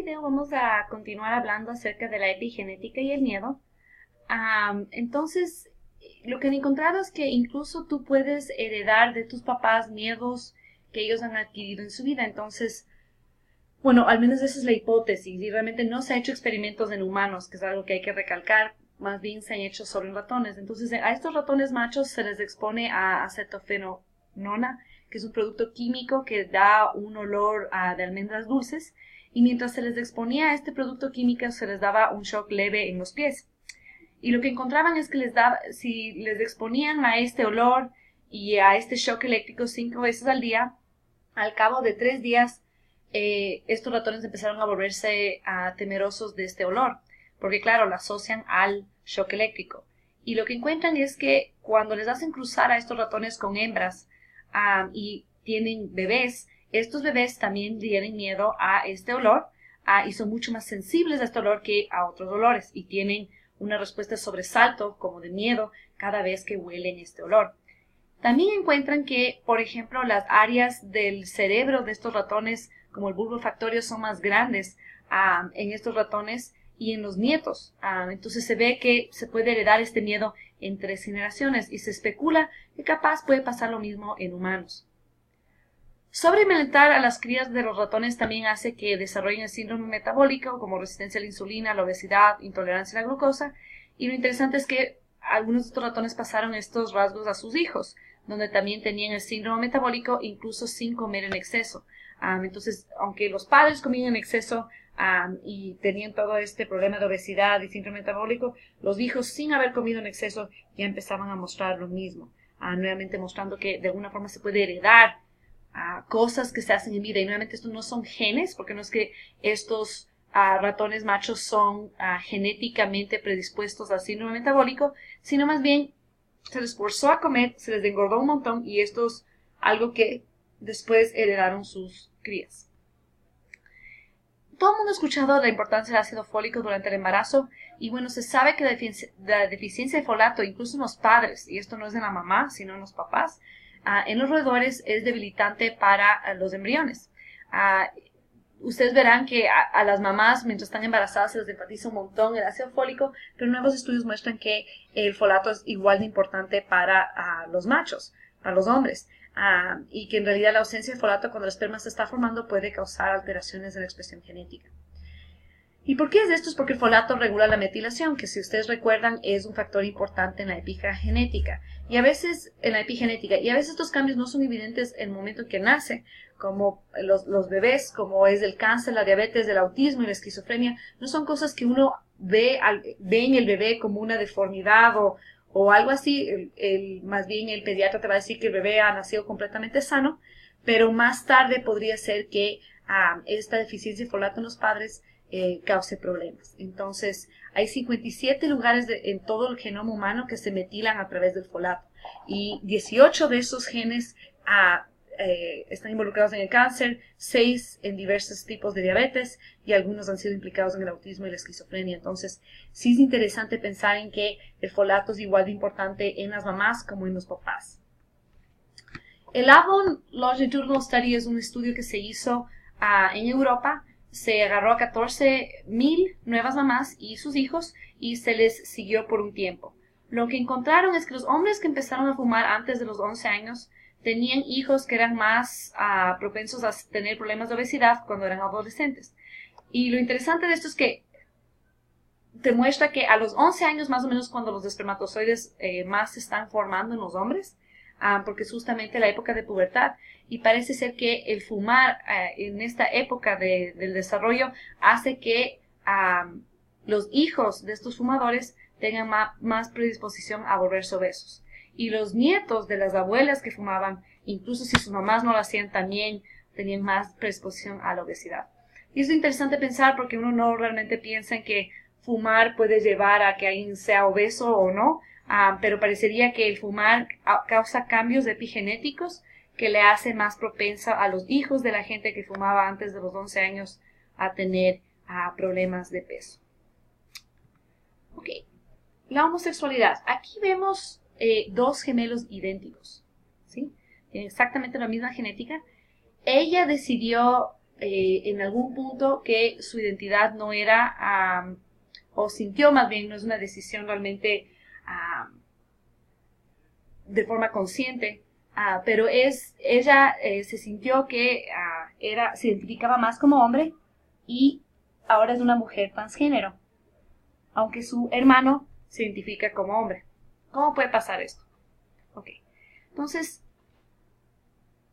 video vamos a continuar hablando acerca de la epigenética y el miedo. Entonces, lo que han encontrado es que incluso tú puedes heredar de tus papás miedos que ellos han adquirido en su vida. Entonces, bueno, al menos esa es la hipótesis y realmente no se ha hecho experimentos en humanos, que es algo que hay que recalcar. Más bien se han hecho solo en ratones. Entonces, a estos ratones machos se les expone a acetofenonona, que es un producto químico que da un olor de almendras dulces. Y mientras se les exponía a este producto químico, se les daba un shock leve en los pies. Y lo que encontraban es que si les exponían a este olor y a este shock eléctrico 5 veces al día, al cabo de 3 días, estos ratones empezaron a volverse temerosos de este olor, porque claro, lo asocian al shock eléctrico. Y lo que encuentran es que cuando les hacen cruzar a estos ratones con hembras y tienen bebés, estos bebés también tienen miedo a este olor y son mucho más sensibles a este olor que a otros olores y tienen una respuesta de sobresalto como de miedo cada vez que huelen este olor. También encuentran que, por ejemplo, las áreas del cerebro de estos ratones, como el bulbo olfactorio, son más grandes en estos ratones y en los nietos. Entonces se ve que se puede heredar este miedo en 3 generaciones y se especula que capaz puede pasar lo mismo en humanos. Sobrealimentar a las crías de los ratones también hace que desarrollen el síndrome metabólico como resistencia a la insulina, la obesidad, intolerancia a la glucosa. Y lo interesante es que algunos de estos ratones pasaron estos rasgos a sus hijos, donde también tenían el síndrome metabólico incluso sin comer en exceso. Entonces, aunque los padres comían en exceso y tenían todo este problema de obesidad y síndrome metabólico, los hijos sin haber comido en exceso ya empezaban a mostrar lo mismo, nuevamente mostrando que de alguna forma se puede heredar cosas que se hacen en vida. Y nuevamente estos no son genes, porque no es que estos ratones machos son genéticamente predispuestos al síndrome metabólico, sino más bien se les forzó a comer, se les engordó un montón y esto es algo que después heredaron sus crías. Todo el mundo ha escuchado la importancia del ácido fólico durante el embarazo y bueno, se sabe que la deficiencia de folato, incluso en los padres, y esto no es en la mamá, sino en los papás, en los roedores es debilitante para los embriones. Ustedes verán que a las mamás, mientras están embarazadas, se les enfatiza un montón el ácido fólico, pero nuevos estudios muestran que el folato es igual de importante para los machos, para los hombres, y que en realidad la ausencia de folato cuando el esperma se está formando puede causar alteraciones en la expresión genética. ¿Y por qué es esto? Es porque el folato regula la metilación, que si ustedes recuerdan es un factor importante en la epigenética. Y a veces estos cambios no son evidentes en el momento en que nace, como los bebés, como es el cáncer, la diabetes, el autismo y la esquizofrenia, no son cosas que uno ve en el bebé como una deformidad o algo así. Más bien el pediatra te va a decir que el bebé ha nacido completamente sano, pero más tarde podría ser que esta deficiencia de folato en los padres cause problemas. Entonces, hay 57 lugares en todo el genoma humano que se metilan a través del folato y 18 de esos genes están involucrados en el cáncer, 6 en diversos tipos de diabetes y algunos han sido implicados en el autismo y la esquizofrenia. Entonces, sí es interesante pensar en que el folato es igual de importante en las mamás como en los papás. El Avon Longitudinal Study es un estudio que se hizo en Europa. Se agarró a 14,000 nuevas mamás y sus hijos y se les siguió por un tiempo. Lo que encontraron es que los hombres que empezaron a fumar antes de los 11 años tenían hijos que eran más propensos a tener problemas de obesidad cuando eran adolescentes. Y lo interesante de esto es que te muestra que a los 11 años más o menos cuando los espermatozoides más se están formando en los hombres, porque es justamente la época de pubertad y parece ser que el fumar en esta época del desarrollo hace que los hijos de estos fumadores tengan más predisposición a volverse obesos. Y los nietos de las abuelas que fumaban, incluso si sus mamás no lo hacían, también tenían más predisposición a la obesidad. Y es interesante pensar porque uno no realmente piensa en que fumar puede llevar a que alguien sea obeso o no, pero parecería que el fumar causa cambios epigenéticos que le hace más propensa a los hijos de la gente que fumaba antes de los 11 años a tener problemas de peso. Ok, la homosexualidad. Aquí vemos 2 gemelos idénticos, ¿sí? Tienen exactamente la misma genética. Ella decidió en algún punto que su identidad no era, o sintió más bien, no es una decisión realmente de forma consciente, pero ella se sintió que se identificaba más como hombre y ahora es una mujer transgénero, aunque su hermano se identifica como hombre. ¿Cómo puede pasar esto? Ok, entonces,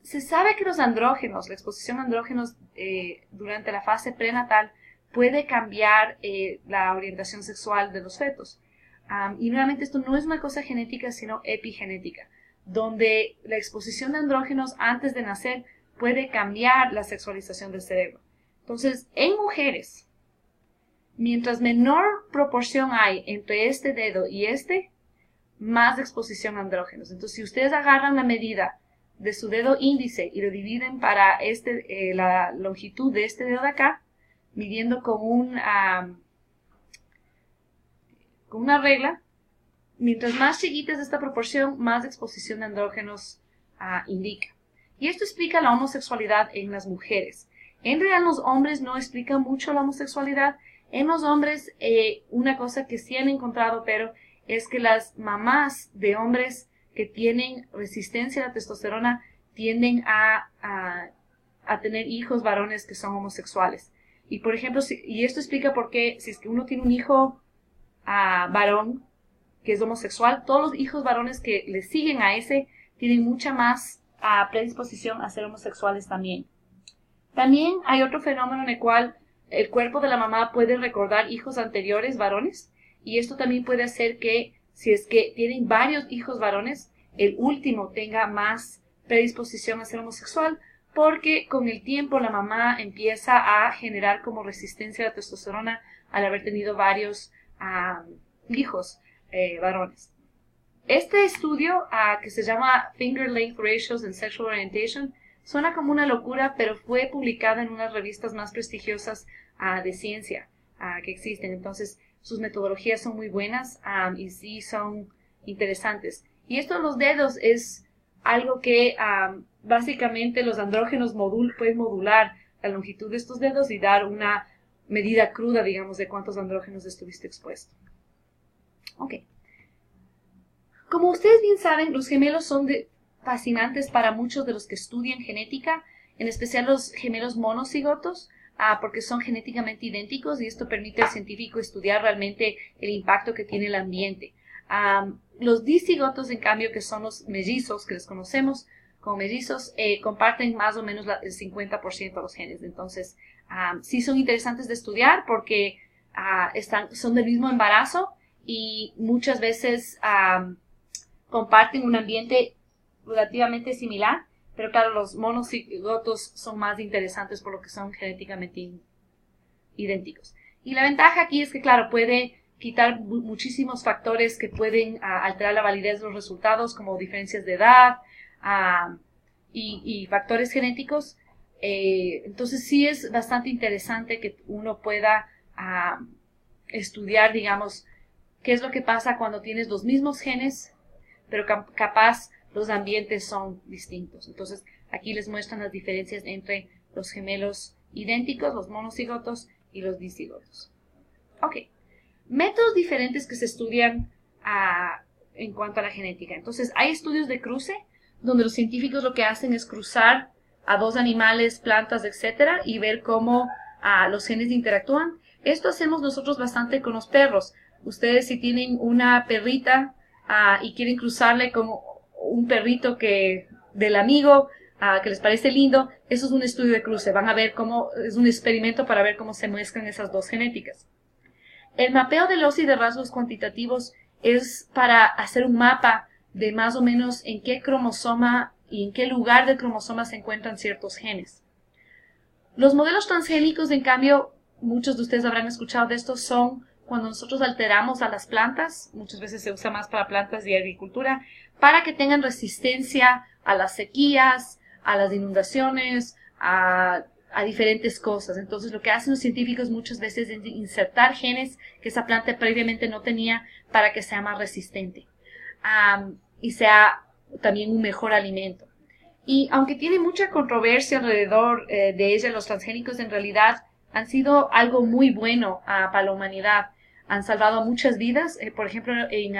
se sabe que los andrógenos, la exposición a andrógenos durante la fase prenatal puede cambiar la orientación sexual de los fetos. Y nuevamente esto no es una cosa genética, sino epigenética, donde la exposición de andrógenos antes de nacer puede cambiar la sexualización del cerebro. Entonces, en mujeres, mientras menor proporción hay entre este dedo y más exposición a andrógenos. Entonces, si ustedes agarran la medida de su dedo índice y lo dividen para la longitud de este dedo de acá, midiendo con una regla, mientras más chiquita es esta proporción, más exposición de andrógenos indica. Y esto explica la homosexualidad en las mujeres. En realidad, los hombres no explican mucho la homosexualidad. En los hombres, una cosa que sí han encontrado, pero es que las mamás de hombres que tienen resistencia a la testosterona tienden a tener hijos varones que son homosexuales. Y por ejemplo, y esto explica por qué si es que uno tiene un hijo varón que es homosexual, todos los hijos varones que le siguen a ese tienen mucha más predisposición a ser homosexuales también. También hay otro fenómeno en el cual el cuerpo de la mamá puede recordar hijos anteriores varones, y esto también puede hacer que si es que tienen varios hijos varones, el último tenga más predisposición a ser homosexual, porque con el tiempo la mamá empieza a generar como resistencia a la testosterona al haber tenido varios hijos varones. Este estudio, que se llama Finger Length Ratios in Sexual Orientation, suena como una locura, pero fue publicada en unas revistas más prestigiosas de ciencia que existen. Entonces, sus metodologías son muy buenas y sí son interesantes. Y esto de los dedos es algo que básicamente los andrógenos pueden modular la longitud de estos dedos y dar una medida cruda, digamos, de cuántos andrógenos estuviste expuesto. Ok. Como ustedes bien saben, los gemelos son fascinantes para muchos de los que estudian genética, en especial los gemelos monocigotos, porque son genéticamente idénticos y esto permite al científico estudiar realmente el impacto que tiene el ambiente. Los dicigotos, en cambio, que son los mellizos, que les conocemos como mellizos, comparten más o menos el 50% de los genes. Entonces, sí son interesantes de estudiar porque son del mismo embarazo y muchas veces comparten un ambiente relativamente similar, pero claro, los monocigotos son más interesantes por lo que son genéticamente idénticos. Y la ventaja aquí es que, claro, puede quitar muchísimos factores que pueden alterar la validez de los resultados, como diferencias de edad y factores genéticos. Entonces sí es bastante interesante que uno pueda estudiar, digamos, qué es lo que pasa cuando tienes los mismos genes, pero capaz los ambientes son distintos. Entonces, aquí les muestran las diferencias entre los gemelos idénticos, los monocigotos y los dicigotos. Ok. Métodos diferentes que se estudian en cuanto a la genética. Entonces, hay estudios de cruce, donde los científicos lo que hacen es cruzar a dos animales, plantas, etcétera, y ver cómo los genes interactúan. Esto hacemos nosotros bastante con los perros. Ustedes, si tienen una perrita y quieren cruzarle con un perrito del amigo que les parece lindo, eso es un estudio de cruce. Van a ver cómo, es un experimento para ver cómo se mezclan esas dos genéticas. El mapeo de los y de rasgos cuantitativos es para hacer un mapa de más o menos en qué cromosoma y en qué lugar del cromosoma se encuentran ciertos genes. Los modelos transgénicos, en cambio, muchos de ustedes habrán escuchado de estos, son cuando nosotros alteramos a las plantas, muchas veces se usa más para plantas y agricultura, para que tengan resistencia a las sequías, a las inundaciones, a diferentes cosas. Entonces, lo que hacen los científicos muchas veces es insertar genes que esa planta previamente no tenía para que sea más resistente y sea también un mejor alimento. Y aunque tiene mucha controversia alrededor de ella, los transgénicos en realidad han sido algo muy bueno para la humanidad. Han salvado muchas vidas. Por ejemplo, en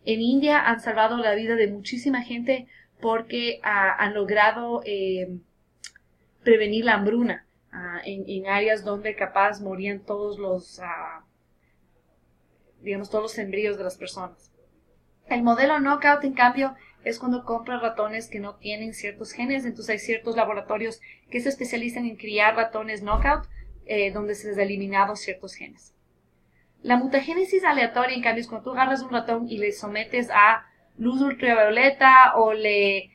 India han salvado la vida de muchísima gente porque han logrado prevenir la hambruna en áreas donde capaz morían todos los, digamos, todos los embrios de las personas. El modelo knockout, en cambio, es cuando compras ratones que no tienen ciertos genes. Entonces hay ciertos laboratorios que se especializan en criar ratones knockout, donde se han eliminado ciertos genes. La mutagénesis aleatoria, en cambio, es cuando tú agarras un ratón y le sometes a luz ultravioleta o le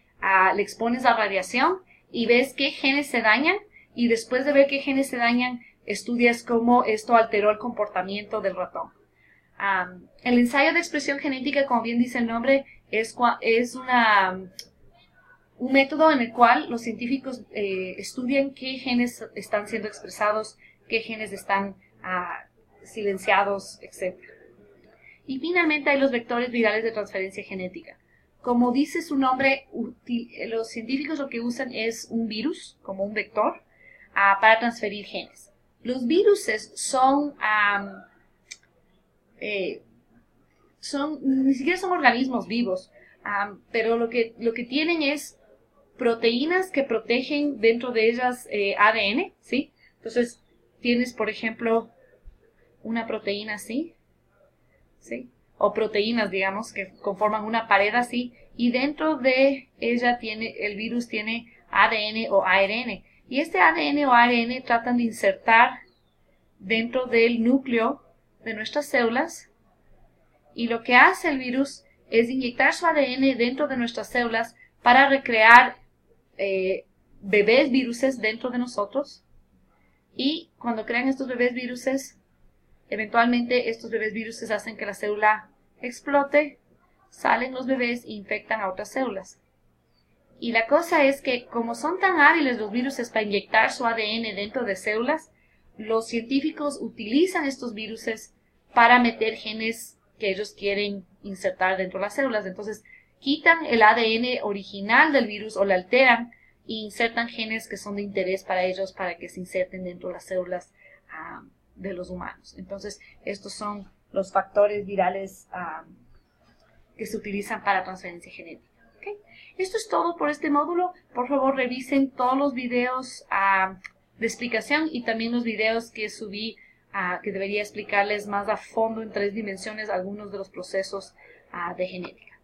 expones a radiación y ves qué genes se dañan, y después de ver qué genes se dañan, estudias cómo esto alteró el comportamiento del ratón. El ensayo de expresión genética, como bien dice el nombre, es un método en el cual los científicos estudian qué genes están siendo expresados, qué genes están silenciados, etc. Y finalmente hay los vectores virales de transferencia genética. Como dice su nombre, los científicos lo que usan es un virus como un vector para transferir genes. Los viruses ni siquiera son organismos vivos, pero lo que tienen es proteínas que protegen dentro de ellas ADN, ¿sí? Entonces tienes, por ejemplo, una proteína así, ¿sí? O proteínas, digamos, que conforman una pared así, y dentro de ella el virus tiene ADN o ARN. Y este ADN o ARN tratan de insertar dentro del núcleo de nuestras células, y lo que hace el virus es inyectar su ADN dentro de nuestras células para recrear bebés viruses dentro de nosotros. Y cuando crean estos bebés viruses, eventualmente estos bebés viruses hacen que la célula explote, salen los bebés e infectan a otras células. Y la cosa es que como son tan hábiles los viruses para inyectar su ADN dentro de células, los científicos utilizan estos viruses para meter genes que ellos quieren insertar dentro de las células. Entonces quitan el ADN original del virus o lo alteran e insertan genes que son de interés para ellos para que se inserten dentro de las células de los humanos. Entonces estos son los factores virales que se utilizan para transferencia genética. ¿Okay? Esto es todo por este módulo. Por favor, revisen todos los videos de explicación y también los videos que subí que debería explicarles más a fondo en 3 dimensiones algunos de los procesos de genética.